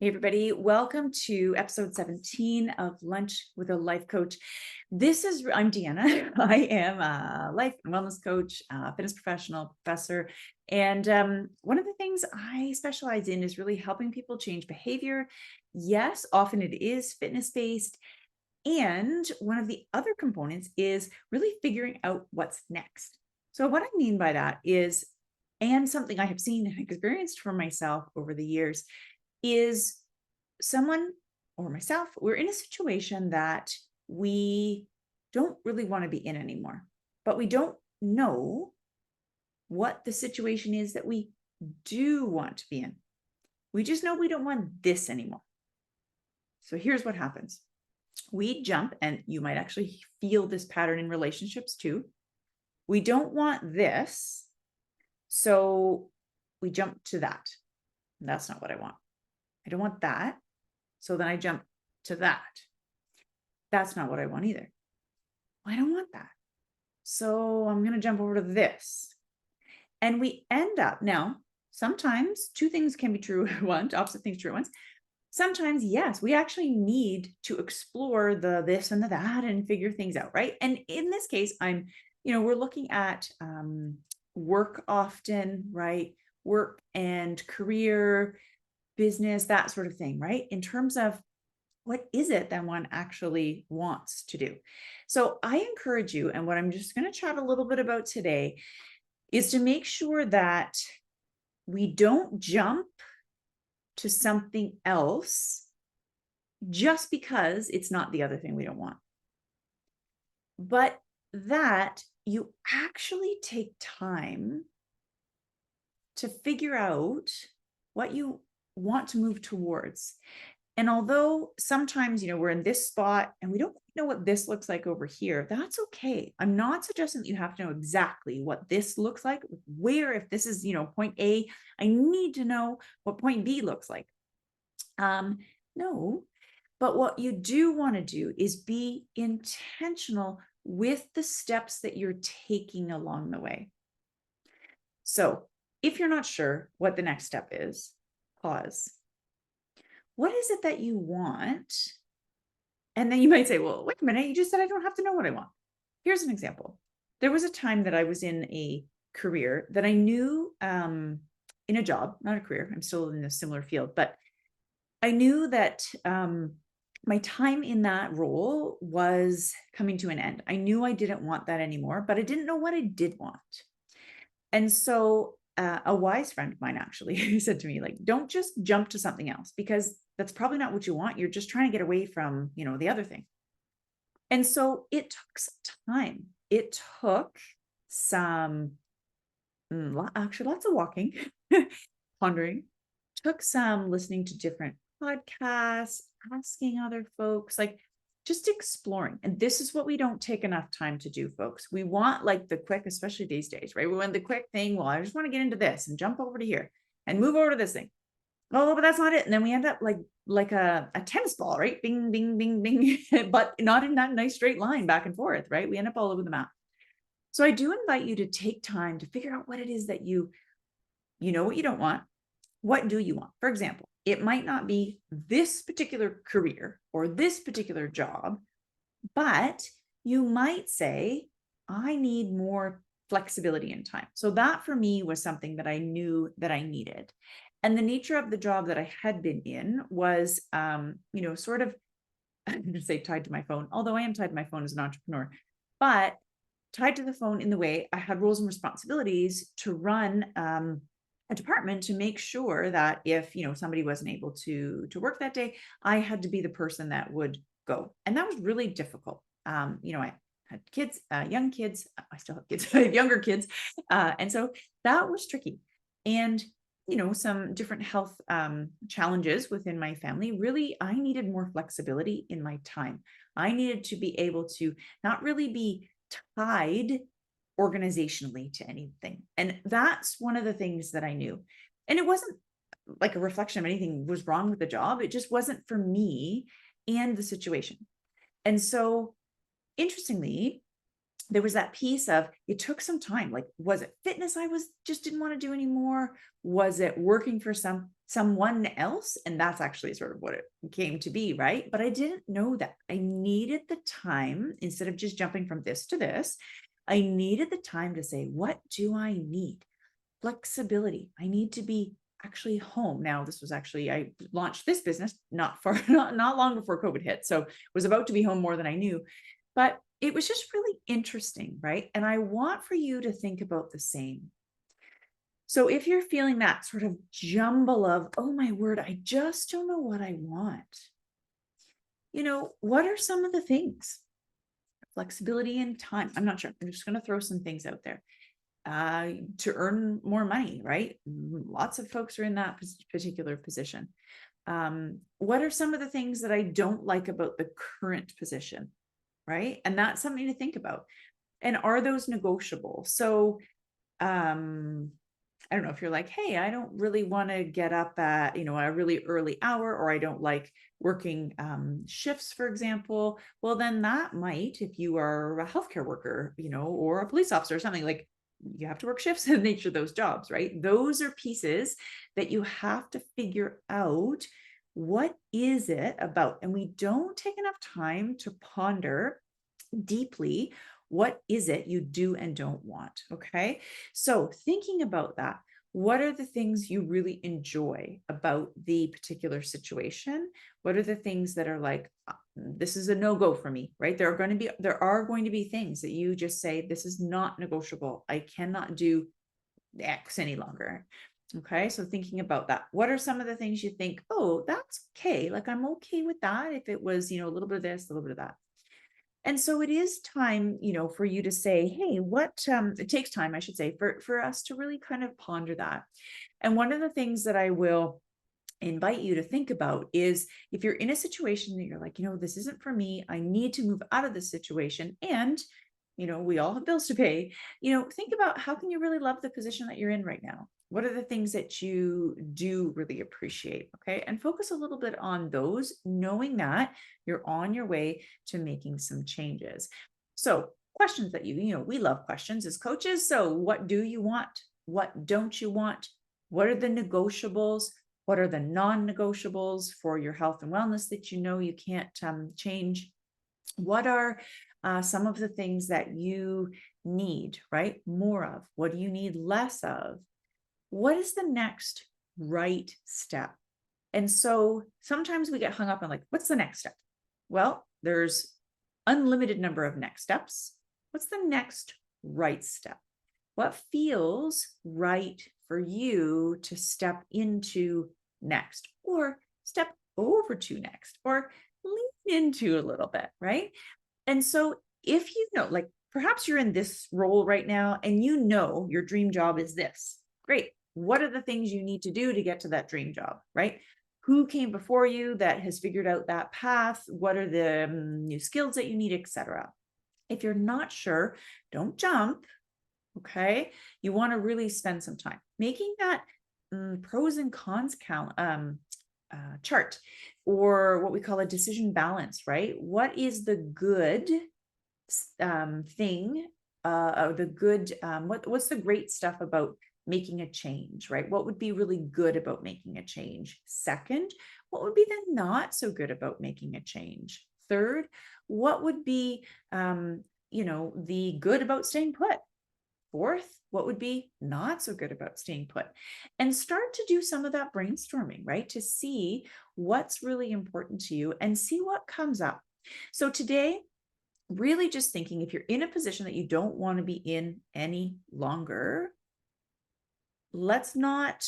Hey, everybody. Welcome to episode 17 of Lunch with a Life Coach. I'm Deanna. I am a life and wellness coach, fitness professional, professor. And one of the things I specialize in is really helping people change behavior. Yes, often it is fitness based. And one of the other components is really figuring out what's next. So, what I mean by that is, and something I have seen and experienced for myself over the years, is someone or myself, we're in a situation that we don't really want to be in anymore, but we don't know what the situation is that we do want to be in. We just know we don't want this anymore. So here's what happens. We jump, and you might actually feel this pattern in relationships too. We don't want this, so we jump to that. That's not what I want. I don't want that. So then I jump to that. That's not what I want either. I don't want that. So I'm going to jump over to this. And we end up now, sometimes two things can be true at once, opposite things true at once. Sometimes, yes, we actually need to explore the this and the that and figure things out, right? And in this case, we're looking at work often, right? Work and career, business, that sort of thing, right? In terms of what is it that one actually wants to do? So I encourage you, and what I'm just going to chat a little bit about today is to make sure that we don't jump to something else just because it's not the other thing we don't want, but that you actually take time to figure out what you want to move towards. And although sometimes, we're in this spot and we don't know what this looks like over here, that's okay. I'm not suggesting that you have to know exactly what this looks like, where, if this is, point A, I need to know what point B looks like. No, but what you do want to do is be intentional with the steps that you're taking along the way. So if you're not sure what the next step is, pause. What is it that you want? And then you might say, well, wait a minute, you just said I don't have to know what I want. Here's an example. There was a time that I was in a career that I knew, in a job, not a career, I'm still in a similar field, but I knew that my time in that role was coming to an end. I knew I didn't want that anymore, but I didn't know what I did want. And so a wise friend of mine actually said to me, like, don't just jump to something else because that's probably not what you want. You're just trying to get away from, the other thing. And so it took some time. It took some, actually lots of walking, pondering, took some listening to different podcasts, asking other folks, like just exploring. And this is what we don't take enough time to do, folks. We want like the quick, especially these days, right? We want the quick thing. Well, I just want to get into this and jump over to here and move over to this thing. Oh, but that's not it. And then we end up like a tennis ball, right? Bing, bing, bing, bing, but not in that nice straight line back and forth, right? We end up all over the map. So I do invite you to take time to figure out what it is that you know what you don't want. What do you want? For example, it might not be this particular career or this particular job, but you might say, I need more flexibility in time. So that for me was something that I knew that I needed. And the nature of the job that I had been in was, sort of, I'm going to say tied to my phone, although I am tied to my phone as an entrepreneur, but tied to the phone in the way I had roles and responsibilities to run a department to make sure that if, somebody wasn't able to work that day, I had to be the person that would go. And that was really difficult. I had kids, young kids. I still have kids. I have younger kids. And so that was tricky. And some different health challenges within my family. Really, I needed more flexibility in my time. I needed to be able to not really be tied organizationally to anything. And that's one of the things that I knew. And it wasn't like a reflection of anything was wrong with the job. It just wasn't for me and the situation. And so interestingly, there was that piece of, it took some time. Like, was it fitness I just didn't want to do anymore? Was it working for someone else. And that's actually sort of what it came to be, right? But I didn't know that. I needed the time, instead of just jumping from this to this, I needed the time to say, what do I need? Flexibility. I need to be actually home. Now, this was actually, I launched this business not long before COVID hit. So was about to be home more than I knew, but it was just really interesting, right? And I want for you to think about the same. So if you're feeling that sort of jumble of, oh my word, I just don't know what I want, what are some of the things? Flexibility and time. I'm not sure. I'm just going to throw some things out there. To earn more money, right? Lots of folks are in that particular position. What are some of the things that I don't like about the current position, right? And that's something to think about. And are those negotiable? So, I don't know if you're like, hey, I don't really want to get up at, a really early hour, or I don't like working shifts, for example. Well, then that might, if you are a healthcare worker, or a police officer or something, like you have to work shifts in the nature of those jobs, right? Those are pieces that you have to figure out. What is it about? And we don't take enough time to ponder deeply, what is it you do and don't want? Okay. So thinking about that, what are the things you really enjoy about the particular situation? What are the things that are like, this is a no-go for me, right? There are going to be things that you just say, this is not negotiable. I cannot do X any longer. Okay. So thinking about that, what are some of the things you think, oh, that's okay. Like I'm okay with that. If it was, a little bit of this, a little bit of that. And so it is time, for you to say, hey, what, it takes time, I should say, for us to really kind of ponder that. And one of the things that I will invite you to think about is, if you're in a situation that you're like, this isn't for me, I need to move out of this situation. And, we all have bills to pay, think about, how can you really love the position that you're in right now? What are the things that you do really appreciate? Okay. And focus a little bit on those, knowing that you're on your way to making some changes. So questions that we love questions as coaches. So what do you want? What don't you want? What are the negotiables? What are the non-negotiables for your health and wellness that you can't change? What are some of the things that you need, right? More of? What do you need less of? What is the next right step? And so sometimes we get hung up on like, what's the next step? Well, there's unlimited number of next steps. What's the next right step? What feels right for you to step into next, or step over to next, or lean into a little bit, right? And so if like perhaps you're in this role right now and your dream job is this, great. What are the things you need to do to get to that dream job, right? Who came before you that has figured out that path? What are the new skills that you need, etc.? If you're not sure, don't jump. Okay. You want to really spend some time making that pros and cons chart, or what we call a decision balance, right? What is the good thing, or the good, what's the great stuff about making a change, right? What would be really good about making a change? Second, what would be the not so good about making a change? Third, what would be, the good about staying put? Fourth, what would be not so good about staying put? And start to do some of that brainstorming, right? To see what's really important to you and see what comes up. So today, really just thinking, if you're in a position that you don't want to be in any longer, let's not.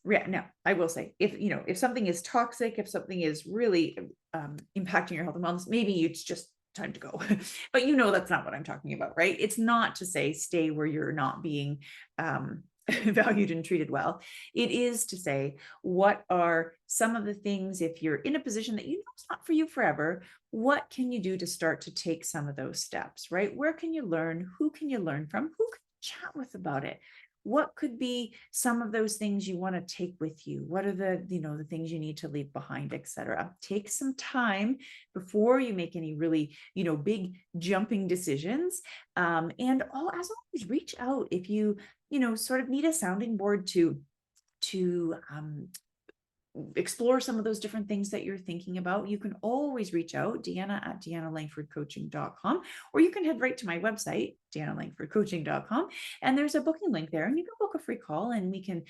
No, I will say, if something is toxic, if something is really impacting your health and wellness, maybe it's just time to go. But that's not what I'm talking about, right? It's not to say stay where you're not being valued and treated well. It is to say, what are some of the things, if you're in a position that it's not for you forever, what can you do to start to take some of those steps, right? Where can you learn? Who can you learn from? Who can you chat with about it? What could be some of those things you want to take with you? What are the things you need to leave behind, etc.? Take some time before you make any really, big jumping decisions. And as always, reach out if you, sort of need a sounding board to explore some of those different things that you're thinking about, you can always reach out, Deanna at deannalangfordcoaching.com, or you can head right to my website, deannalangfordcoaching.com, and there's a booking link there, and you can book a free call, and we can,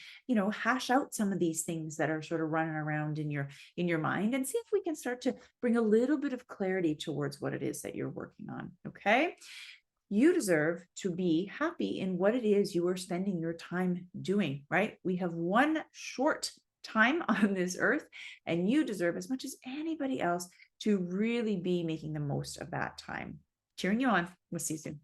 hash out some of these things that are sort of running around in your mind, and see if we can start to bring a little bit of clarity towards what it is that you're working on. Okay. You deserve to be happy in what it is you are spending your time doing, right? We have one short time on this earth, and you deserve, as much as anybody else, to really be making the most of that time. Cheering you on. We'll see you soon.